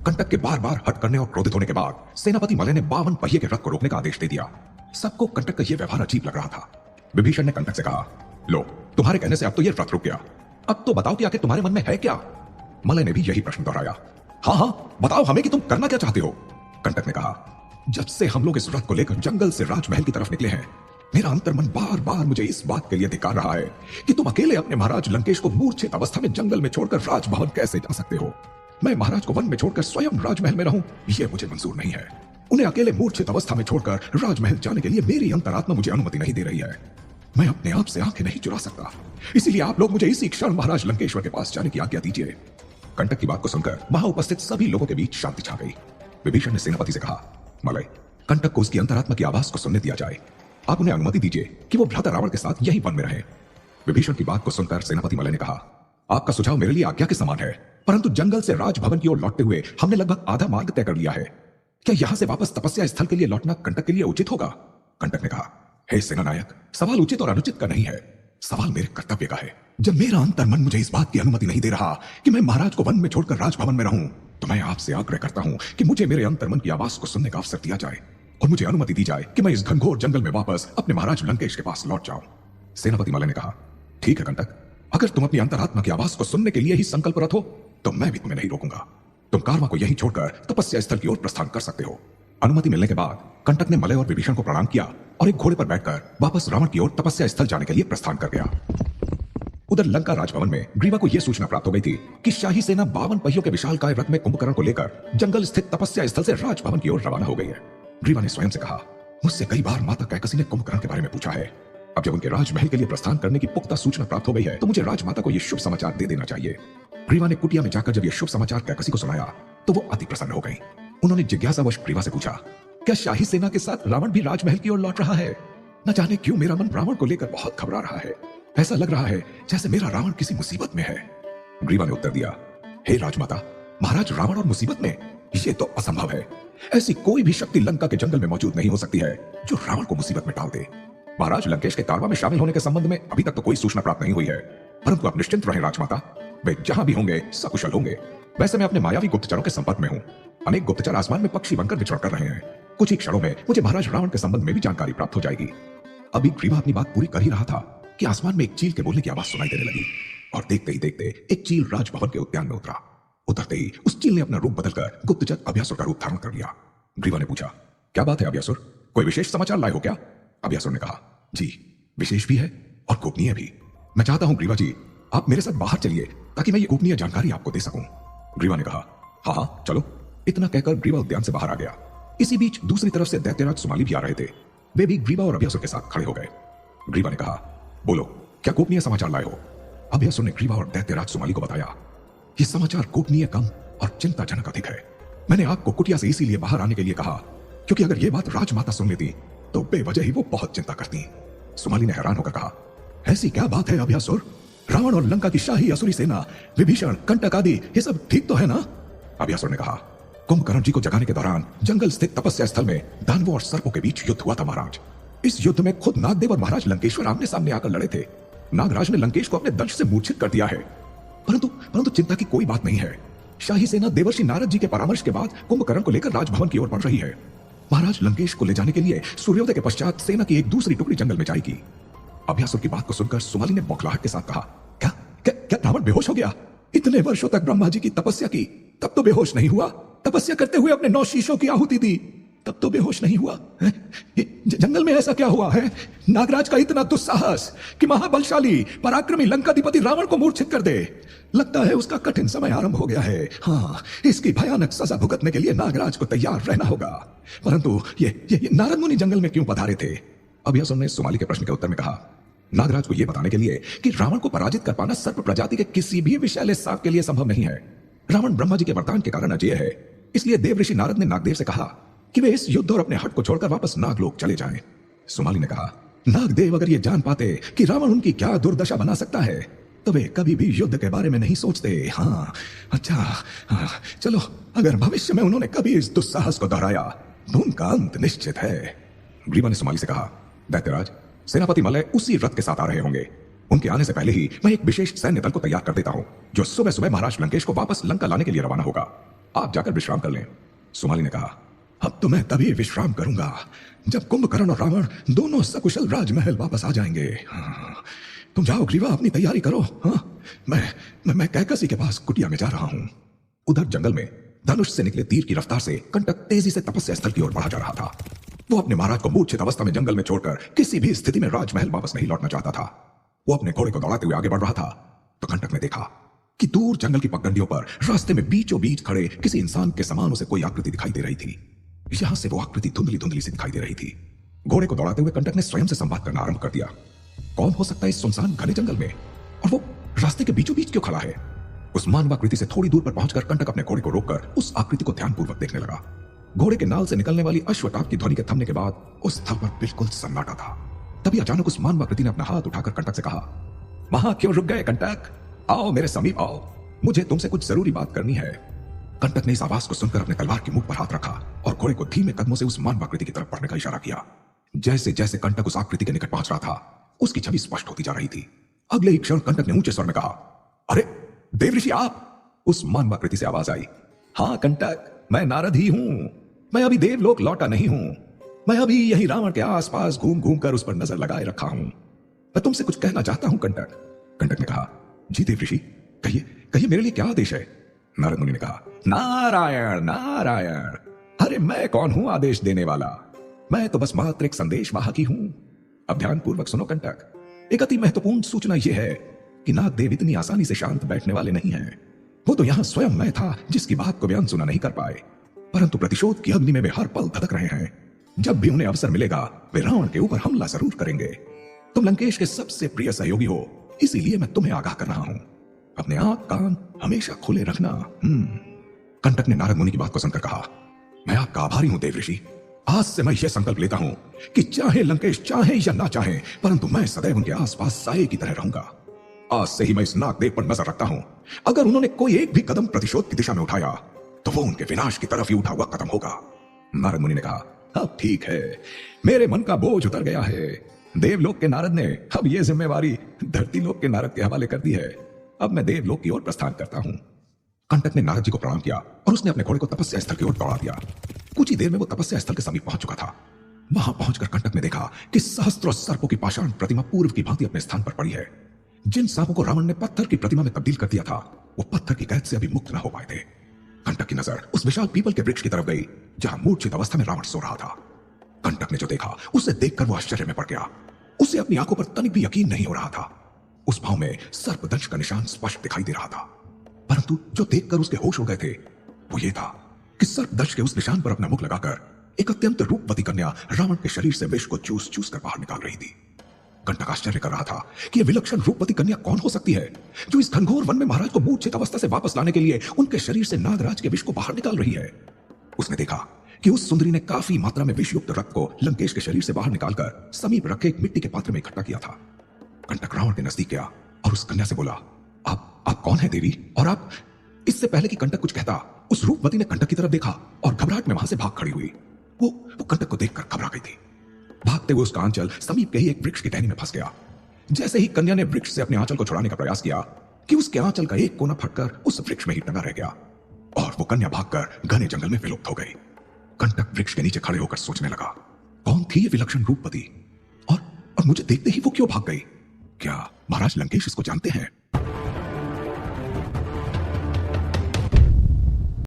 कंटक के बार बार हट करने और क्रोधित होने के बाद सेनापति मलय ने 52 पहिए के रथ को रोकने का आदेश दे दिया। सबको कंटक का यह व्यवहार अजीब लग रहा था। विभीषण ने कंटक से कहा, लो, तुम्हारे कहने से अब तो यह रथ रुक गया, अब तो बताओ कि आखिर तुम्हारे मन में है क्या? मलय ने भी यही प्रश्न दोहराया। हाँ हाँ, बताओ हमें कि तुम करना क्या चाहते हो। कंटक ने कहा, जब से हम लोग इस रथ को लेकर जंगल से राजमहल की तरफ निकले हैं, मेरा अंतर्मन बार बार मुझे इस बात के लिए धिक्कार रहा है कि तुम अकेले अपने महाराज लंकेश को मूर्छित अवस्था में जंगल में छोड़कर राजभवन कैसे जा सकते हो। मैं महाराज को वन में छोड़कर स्वयं राजमहल में रहूं, यह मुझे मंजूर नहीं है। उन्हें अकेले मूर्छित अवस्था में छोड़कर राजमहल जाने के लिए मेरी अंतरात्मा मुझे अनुमति नहीं दे रही है। मैं अपने आप से आंखें नहीं चुरा सकता, इसीलिए आप लोग मुझे इसी क्षण महाराज लंकेश्वर के पास जाने की आज्ञा दीजिए। कंटक की बात को सुनकर वहां उपस्थित सभी लोगों के बीच शांति छा गई। विभीषण ने सेनापति से कहा, मलय, कंटक को उसकी अंतरात्मा की आवाज को सुनने दिया जाए। आप उन्हें अनुमति दीजिए कि वो भ्राता रावण के साथ यही वन में रहे। विभीषण की बात को सुनकर सेनापति मलय ने कहा, आपका सुझाव मेरे लिए आज्ञा के समान है, परंतु जंगल से राजभवन की ओर लौटते हुए हमने लगभग आधा मार्ग तय कर लिया है। क्या यहां से वापस तपस्या स्थल के लिए लौटना कंटक के लिए उचित होगा? कंटक ने कहा, हे सेनानायक, सवाल उचित और अनुचित का नहीं है, सवाल मेरे कर्तव्य का है। जब मेरा अंतर्मन मुझे इस बात की अनुमति नहीं दे रहा कि मैं महाराज को वन में छोड़कर राजभवन में रहूं, तो मैं आपसे आग्रह करता हूं कि मुझे मेरे अंतर्मन की आवाज को सुनने का अवसर दिया जाए और मुझे अनुमति दी जाए कि मैं इस घनघोर जंगल में वापस अपने महाराज लंकेश के पास लौट जाऊं। सेनापति मलय ने कहा, ठीक है कंटक, अगर तुम अपनी अंतरात्मा की आवाज को सुनने के लिए ही संकल्परत हो तो मैं भी तुम्हें नहीं रोकूंगा। तुम कारवां को यहीं छोड़कर तपस्या स्थल की ओर प्रस्थान कर सकते हो। अनुमति मिलने के बाद कंटक ने मलय और विभीषण को प्रणाम किया और एक घोड़े पर बैठकर वापस रावण की ओर तपस्या स्थल जाने के लिए प्रस्थान कर गया। उधर लंका राजभवन में ग्रीवा को यह सूचना प्राप्त हो गई थी कि शाही सेना 52 पहियों के विशालकाय रथ में कुंभकर्ण को लेकर जंगल स्थित तपस्या स्थल से राजभवन की ओर रवाना हो गई है। ग्रीवा ने स्वयं से कहा, मुझसे कई बार माता कैकसी ने कुंभकर्ण के बारे में पूछा है। अब जब उनके राजमहल के लिए प्रस्थान करने की पुख्ता सूचना प्राप्त हो गई है तो मुझे राजमाता को यह शुभ समाचार दे देना चाहिए। ग्रीवा ने कुटिया में जाकर जब यह शुभ समाचार कैकसी को सुनाया तो वो अति प्रसन्न हो गई। उन्होंने जिज्ञासावश ग्रीवा से पूछा, क्या शाही सेना के साथ रावण भी राजमहल की ओर लौट रहा है? न जाने क्यों मेरा मन रावण को लेकर बहुत घबरा रहा है। ऐसा लग रहा है जैसे मेरा रावण किसी मुसीबत में है। ग्रीवा ने उत्तर दिया, हे राजमाता, महाराज रावण और मुसीबत में? यह तो असंभव है। ऐसी कोई भी शक्ति लंका के जंगल में मौजूद नहीं हो सकती है जो रावण को मुसीबत में डाल दे। महाराज लंकेश के कारवां में शामिल होने के संबंध में अभी तक तो कोई सूचना प्राप्त नहीं हुई है, परंतु आप निश्चिंत रहें राजमाता, वे जहां भी होंगे सकुशल होंगे। वैसे मैं अपने मायावी गुप्तचरों के संपर्क में हूं। अनेक गुप्तचर आसमान में पक्षी बनकर विचरण कर रहे हैं। कुछ ही क्षणों में मुझे महाराज रावण के संबंध में भी जानकारी प्राप्त हो जाएगी। अभी ग्रीवा अपनी बात पूरी कर ही रहा था कि आसमान में एक चील के बोलने की आवाज सुनाई देने लगी और देखते ही देखते एक चील राजभवन के उद्यान में उतरा। उतरते ही उस चील ने अपना रूप बदलकर गुप्तचर अभ्यासुर का रूप धारण कर लिया। ग्रीवा ने पूछा, क्या बात है अभ्यासुर, कोई विशेष समाचार लाए हो क्या? अभ्यासुर ने कहा, जी, विशेष भी है और गोपनीय भी। मैं चाहता हूं ग्रीवा जी, आप मेरे साथ बाहर चलिए ताकि मैं ये गोपनीय जानकारी आपको दे सकूं। ग्रीवा ने कहा, हाँ हाँ चलो। इतना कहकर ग्रीवा उद्यान से बाहर आ गया। इसी बीच दूसरी तरफ से दैत्यराज सुमाली भी आ रहे थे। वे भी ग्रीवा और अभ्यासुर के साथ खड़े हो गए। ग्रीवा ने कहा, बोलो, क्या गोपनीय समाचार लाए हो? अभ्यासुर ने ग्रीवा और दैत्यराज सुमाली को बताया, ये समाचार गोपनीय कम और चिंताजनक अधिक है। मैंने आपको कुटिया से इसीलिए बाहर आने के लिए कहा क्योंकि अगर ये बात राजमाता सुन लेती तो बेवजह ही वो बहुत चिंता करती। सुमाली ने हैरान होकर कहा, ऐसी क्या बात है अभ्यासुर? रावण और लंका की शाही असुरी सेना, विभीषण, कंटक आदि, ये सब ठीक तो है ना? अभ्यासुर ने कहा, कुंभकर्ण जी को जगाने के दौरान जंगल स्थित तपस्या स्थल में दानवों और सर्पों के बीच युद्ध हुआ था महाराज। इस युद्ध में खुद नागदेव और महाराज लंकेश्वर आमने सामने आकर लड़े थे। नागराज ने लंकेश को अपने दंश से मूर्छित कर दिया है, परंतु चिंता की कोई बात नहीं है। शाही सेना देवर्षि नारद जी के परामर्श के बाद कुंभकर्ण को लेकर राजभवन की ओर बढ़ रही है। महाराज लंकेश को ले जाने के लिए सूर्योदय के पश्चात सेना की एक दूसरी टुकड़ी जंगल में जाएगी। अभ्यासुर की बात को सुनकर सुमाली ने बौखलाहट के साथ कहा, क्या रावण बेहोश हो गया? इतने वर्षों तक ब्रह्मा जी की तपस्या की, तब तो बेहोश नहीं हुआ। तपस्या करते हुए अपने 9 शीशों की आहुति दी, तब तो बेहोश नहीं हुआ। जंगल में ऐसा क्या हुआ है? नागराज का इतना दुस्साहस कि महाबलशाली पराक्रमी लंकाधिपति रावण को मूर्छित कर दे। लगता है उसका कठिन समय आरंभ हो गया है। हाँ, इसकी भयानक सजा भुगतने के लिए नागराज को तैयार रहना होगा। परंतु ये नारद मुनि जंगल में क्यों पधारे थे? अभ्यासुर ने सुमाली के प्रश्न के उत्तर में कहा, नागराज को यह बताने के लिए कि रावण को पराजित कर पाना सर्प प्रजाति के किसी भी विषैले सांप के लिए संभव नहीं है। रावण ब्रह्मा जी के वरदान के कारण अजेय है, इसलिए देवऋषि नारद ने नागदेव से कहा कि वे इस युद्ध और अपने हट को छोड़कर वापस नागलोक चले जाएं। सुमाली ने कहा, नागदेव अगर ये जान पाते कि रावण उनकी क्या दुर्दशा बना सकता है तो वे कभी भी युद्ध के बारे में नहीं सोचते। हाँ, अच्छा, हाँ, चलो, अगर भविष्य में उन्होंने कभी इस दुस्साहस को दोहराया तो उनका अंत निश्चित है। ग्रीवा ने सुमाली से कहा, दैत्यराज, सेनापति मलय उसी रथ के साथ आ रहे होंगे। उनके आने से पहले ही मैं एक विशेष सैन्य दल को तैयार कर देता हूं जो सुबह सुबह महाराज लंकेश को वापस लंका लाने के लिए रवाना होगा। आप जाकर विश्राम कर लें। सुमाली ने कहा, अब तो मैं तभी विश्राम करूंगा जब कुंभकर्ण और रावण दोनों सकुशल राजमहल वापस आ जाएंगे। हाँ, तुम जाओ ग्रीवा, अपनी तैयारी करो। हाँ, मैं कैकसी के पास कुटिया में जा रहा हूं। उधर जंगल में धनुष से निकले तीर की रफ्तार से कंटक तेजी से तपस्या स्थल की ओर बढ़ा जा रहा था। वो अपने महाराज को मूर्छित अवस्था में जंगल में छोड़कर किसी भी स्थिति में राजमहल वापस नहीं लौटना चाहता था। वो अपने घोड़े को दौड़ाते हुए आगे बढ़ रहा था तो कंटक ने देखा कि दूर जंगल की पगडंडियों पर रास्ते में बीचों बीच खड़े किसी इंसान के समान उसे कोई आकृति दिखाई दे रही थी। यहां से वो आकृति धुंधली धुंधली सी दिखाई दे रही थी। घोड़े को दौड़ाते हुए कंटक ने स्वयं से संवाद करना आरंभ कर दिया। कौन हो सकता है इस सुनसान घने जंगल में, और वो रास्ते के बीचों बीच क्यों खड़ा है? उस मानवाकृति से थोड़ी दूर पर पहुंचकर कंटक अपने घोड़े को रोककर उस आकृति को ध्यानपूर्वक देखने लगा। घोड़े के नाल से निकलने वाली अश्वटाप की ध्वनि के थमने के बाद उस स्थल पर बिल्कुल सन्नाटा था। तभी अचानक उस मानवाकृति ने अपना हाथ उठाकर कंटक से कहा, वहां क्यों रुक गए कंटक? आओ मेरे समीप आओ, मुझे तुमसे कुछ जरूरी बात करनी है। कंटक ने इस आवाज को सुनकर अपने तलवार की मुख पर हाथ रखा और घोड़े को धीमे कदमों से उस मानवाकृति की तरफ बढ़ने का इशारा किया। जैसे जैसे कंटक उस आकृति के निकट पहुंच रहा था, उसकी छवि स्पष्ट होती जा रही थी। अगले ही क्षण कंटक ने ऊंचे स्वर में कहा, अरे देवऋषि आप? उस मानवाकृति से आवाज आई, हाँ कंटक, मैं नारद ही हूं। मैं अभी देवलोक लौटा नहीं हूं। मैं अभी यही रावण के आसपास घूम घूम कर उस पर नजर लगाए रखा हूं। मैं तुमसे कुछ कहना चाहता हूं कंटक। कंटक ने कहा, जी देवऋषि, कहिए कहिए, मेरे लिए क्या आदेश है? नारद मुनि ने कहा, नारायण नारायण, अरे मैं कौन हूं आदेश देने वाला? मैं तो बस मात्र एक संदेश वाहक ही हूं। अब ध्यान पूर्वक सुनो कंटक, एक अति महत्वपूर्ण सूचना यह है कि नागदेव इतनी आसानी से शांत बैठने वाले नहीं हैं। वो तो यहां स्वयं मैं था जिसकी बात को वे अनसुना नहीं कर पाए, परंतु प्रतिशोध की अग्नि में वे हर पल धधक रहे हैं। जब भी उन्हें अवसर मिलेगा वे रावण के ऊपर हमला जरूर करेंगे। तुम लंकेश के सबसे प्रिय सहयोगी हो, इसीलिए मैं तुम्हें आगाह कर रहा हूं। अपने आंख कान हमेशा खुले रखना। कंटक ने नारद मुनि की बात को सुनकर कहा, मैं आपका आभारी हूं देवऋषि। आज से मैं यह संकल्प लेता हूं कि चाहे लंकेश चाहे या ना चाहे, परंतु मैं सदैव उनके आसपास साये की तरह रहूंगा। आज से ही मैं इस नागदेव पर नजर रखता हूं। अगर उन्होंने कोई एक भी कदम प्रतिशोध की दिशा में उठाया तो वो उनके विनाश की तरफ ही उठा हुआ कदम होगा। नारद मुनि ने कहा, अब ठीक है, मेरे मन का बोझ उतर गया है। देवलोक के नारद ने अब यह जिम्मेवारी धरती लोक के नारद के हवाले कर दी है। अब मैं देवलोक की ओर प्रस्थान करता हूं। कंटक ने नारद जी को प्रणाम किया और उसने अपने घोड़े को तपस्या स्थल की ओर दौड़ा दिया। कुछ ही देर में वो तपस्या स्थल के समीप पहुंच चुका था। वहां पहुंचकर कंटक ने देखा कि सहस्त्रों सर्पों की पाषाण प्रतिमा पूर्व की भांति अपने स्थान पर पड़ी है। जिन सांपों को रावण ने पत्थर की प्रतिमा में तब्दील कर दिया था, वो पत्थर की कैद से अभी मुक्त न हो पाए थे। कंटक की नजर उस विशाल पीपल के वृक्ष की तरफ गई जहां मूर्छित अवस्था में रावण सो रहा था। कंटक ने जो देखा उसे देखकर वो आश्चर्य में पड़ गया। उसे अपनी आंखों पर तनिक भी यकीन नहीं हो रहा था। उस भाव में सर्पदंश का निशान स्पष्ट दिखाई दे रहा था, परंतु जो देखकर उसके होश उड़ गए थे वो ये था कि सर्पदंश के उस निशान पर अपना मुख लगाकर एक अत्यंत रूपवती कन्या रावण के शरीर से विष को चूस चूस कर बाहर निकाल रही थी। कंटक आश्चर्य कर रहा था कि यह विलक्षण रूपवती कन्या कौन हो सकती है जो इस घनघोर वन में महाराज को मूर्छित अवस्था से वापस लाने के लिए उनके शरीर से नागराज के विष को बाहर निकाल रही है। उसने देखा कि उस सुंदरी ने काफी मात्रा में विषयुक्त रक्त को लंकेश के शरीर से बाहर निकालकर समीप रखे एक मिट्टी के पात्र में इकट्ठा किया था। कंटक रावण के नजदीक गया और उस कन्या से बोला, आप कौन है देवी? और आप? इससे पहले कि कंटक कुछ कहता, उस रूपवती ने कंटक की तरफ देखा और घबराहट में वहां से भाग खड़ी हुई। वो कंटक को देखकर घबरा गई थी। भागते हुए उसका आंचल समीप के ही एक वृक्ष की टहनी में फंस गया। जैसे ही कन्या ने वृक्ष से अपने आंचल को छुड़ाने का प्रयास किया कि उसके आंचल का एक कोना फटकर उस वृक्ष में ही टंगा रह गया और वो कन्या भागकर घने जंगल में विलुप्त हो गई। कंटक वृक्ष के नीचे खड़े होकर सोचने लगा, कौन थी ये विलक्षण रूपवती और मुझे देखते ही वो क्यों भाग गई? क्या महाराज लंकेश इसको जानते हैं?